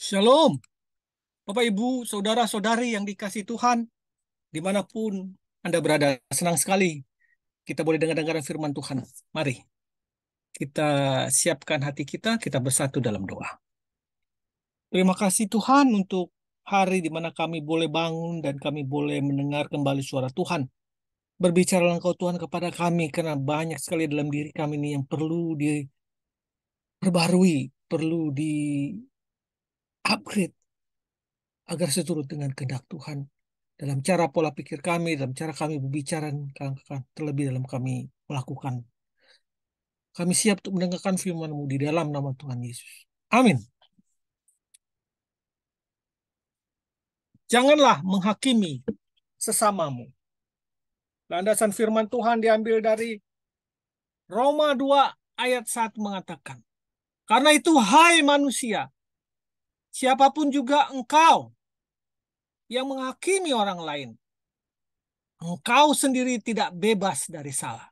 Shalom, Bapak Ibu, saudara-saudari yang dikasih Tuhan, dimanapun Anda berada, senang sekali kita boleh dengar-dengar firman Tuhan. Mari kita siapkan hati kita, kita bersatu dalam doa. Terima kasih Tuhan untuk hari di mana kami boleh bangun dan kami boleh mendengar kembali suara Tuhan. Berbicara Engkau Tuhan kepada kami, karena banyak sekali dalam diri kami ini yang perlu diperbarui, perlu di-upgrade agar seturut dengan kehendak Tuhan. Dalam cara pola pikir kami, dalam cara kami berbicara, terlebih dalam kami melakukan. Kami siap untuk mendengarkan firman-Mu di dalam nama Tuhan Yesus. Amin. Janganlah menghakimi sesamamu. Landasan firman Tuhan diambil dari Roma 2 ayat 1 mengatakan, karena itu hai manusia, siapapun juga engkau yang menghakimi orang lain, engkau sendiri tidak bebas dari salah.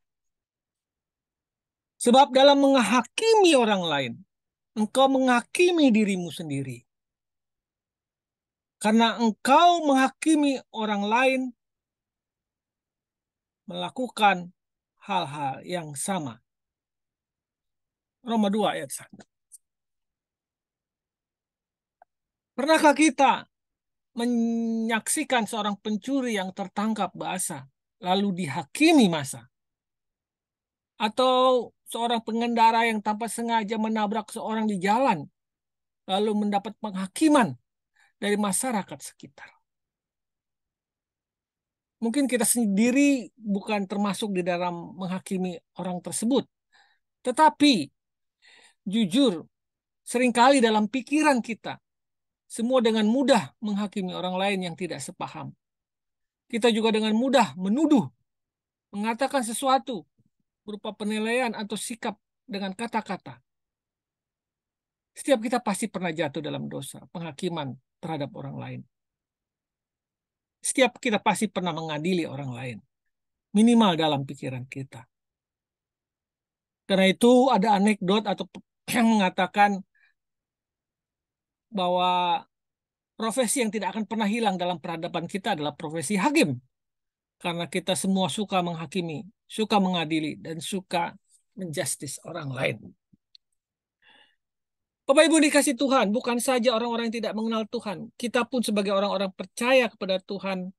Sebab dalam menghakimi orang lain, engkau menghakimi dirimu sendiri. Karena engkau menghakimi orang lain melakukan hal-hal yang sama. Roma 2 ayat 1. Pernahkah kita menyaksikan seorang pencuri yang tertangkap basah lalu dihakimi masa? Atau seorang pengendara yang tanpa sengaja menabrak seorang di jalan lalu mendapat penghakiman dari masyarakat sekitar? Mungkin kita sendiri bukan termasuk di dalam menghakimi orang tersebut. Tetapi jujur, seringkali dalam pikiran kita, semua dengan mudah menghakimi orang lain yang tidak sepaham. Kita juga dengan mudah menuduh, mengatakan sesuatu berupa penilaian atau sikap dengan kata-kata. Setiap kita pasti pernah jatuh dalam dosa, penghakiman terhadap orang lain. Setiap kita pasti pernah mengadili orang lain, minimal dalam pikiran kita. Karena itu ada anekdot atau yang mengatakan bahwa profesi yang tidak akan pernah hilang dalam peradaban kita adalah profesi hakim. Karena kita semua suka menghakimi, suka mengadili, dan suka menjustis orang lain. Bapak Ibu dikasih Tuhan, bukan saja orang-orang yang tidak mengenal Tuhan. Kita pun sebagai orang-orang percaya kepada Tuhan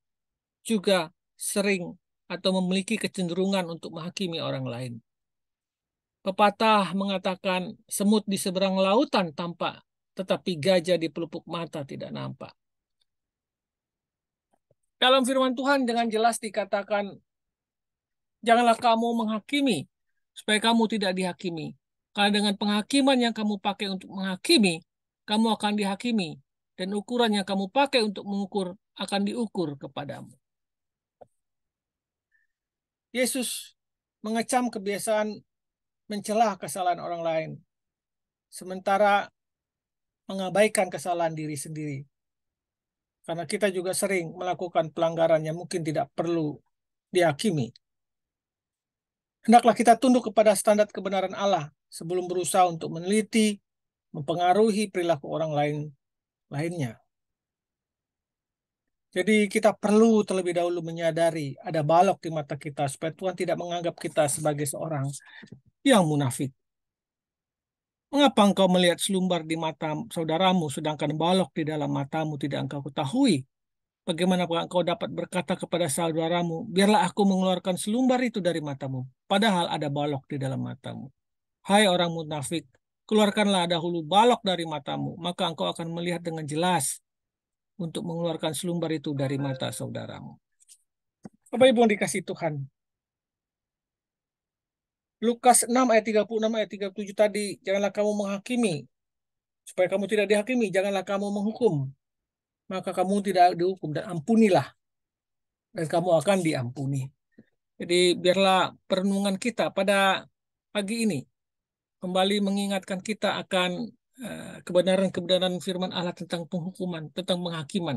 juga sering atau memiliki kecenderungan untuk menghakimi orang lain. Pepatah mengatakan semut di seberang lautan tampak, tetapi gajah di pelupuk mata tidak nampak. Dalam firman Tuhan dengan jelas dikatakan, janganlah kamu menghakimi, supaya kamu tidak dihakimi. Karena dengan penghakiman yang kamu pakai untuk menghakimi, kamu akan dihakimi. Dan ukuran yang kamu pakai untuk mengukur akan diukur kepadamu. Yesus mengecam kebiasaan mencela kesalahan orang lain, sementara mengabaikan kesalahan diri sendiri. Karena kita juga sering melakukan pelanggaran yang mungkin tidak perlu dihakimi. Hendaklah kita tunduk kepada standar kebenaran Allah sebelum berusaha untuk meneliti, mempengaruhi perilaku orang lainnya. Jadi kita perlu terlebih dahulu menyadari ada balok di mata kita supaya Tuhan tidak menganggap kita sebagai seorang yang munafik. Mengapa engkau melihat selumbar di mata saudaramu sedangkan balok di dalam matamu tidak engkau ketahui? Bagaimana engkau dapat berkata kepada saudaramu, biarlah aku mengeluarkan selumbar itu dari matamu, padahal ada balok di dalam matamu. Hai orang munafik, keluarkanlah dahulu balok dari matamu, maka engkau akan melihat dengan jelas untuk mengeluarkan selumbar itu dari mata saudaramu. Bapak Ibu yang dikasih Tuhan, Lukas 6 ayat 36 ayat 37 tadi, janganlah kamu menghakimi, supaya kamu tidak dihakimi, janganlah kamu menghukum, maka kamu tidak dihukum, dan ampunilah, dan kamu akan diampuni. Jadi biarlah perenungan kita pada pagi ini kembali mengingatkan kita akan kebenaran-kebenaran firman Allah tentang penghukuman, tentang penghakiman.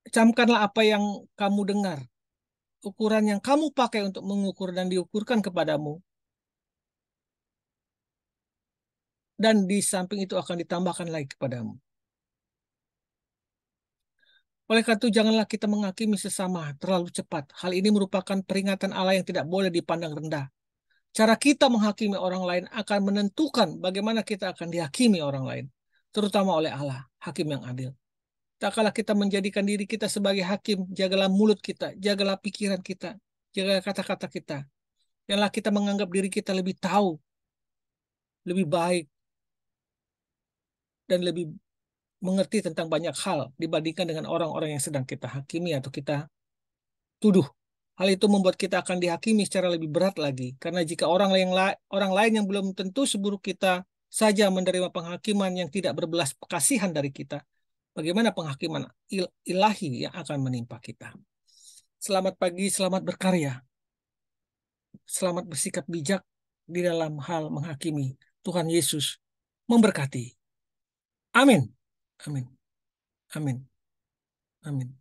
Camkanlah apa yang kamu dengar, ukuran yang kamu pakai untuk mengukur dan diukurkan kepadamu. dan di samping itu akan ditambahkan lagi kepadamu. Oleh karena itu, janganlah kita menghakimi sesama terlalu cepat. Hal ini merupakan peringatan Allah yang tidak boleh dipandang rendah. Cara kita menghakimi orang lain akan menentukan bagaimana kita akan dihakimi orang lain, terutama oleh Allah, hakim yang adil. Tak kalah kita menjadikan diri kita sebagai hakim, jagalah mulut kita, jagalah pikiran kita, jagalah kata-kata kita. Janganlah kita menganggap diri kita lebih tahu, lebih baik, dan lebih mengerti tentang banyak hal dibandingkan dengan orang-orang yang sedang kita hakimi atau kita tuduh. Hal itu membuat kita akan dihakimi secara lebih berat lagi. Karena jika orang lain yang belum tentu seburuk kita saja menerima penghakiman yang tidak berbelas kasihan dari kita, bagaimana penghakiman ilahi yang akan menimpa kita? Selamat pagi, selamat berkarya. Selamat bersikap bijak di dalam hal menghakimi. Tuhan Yesus memberkati. Amin. Amin. Amin. Amin.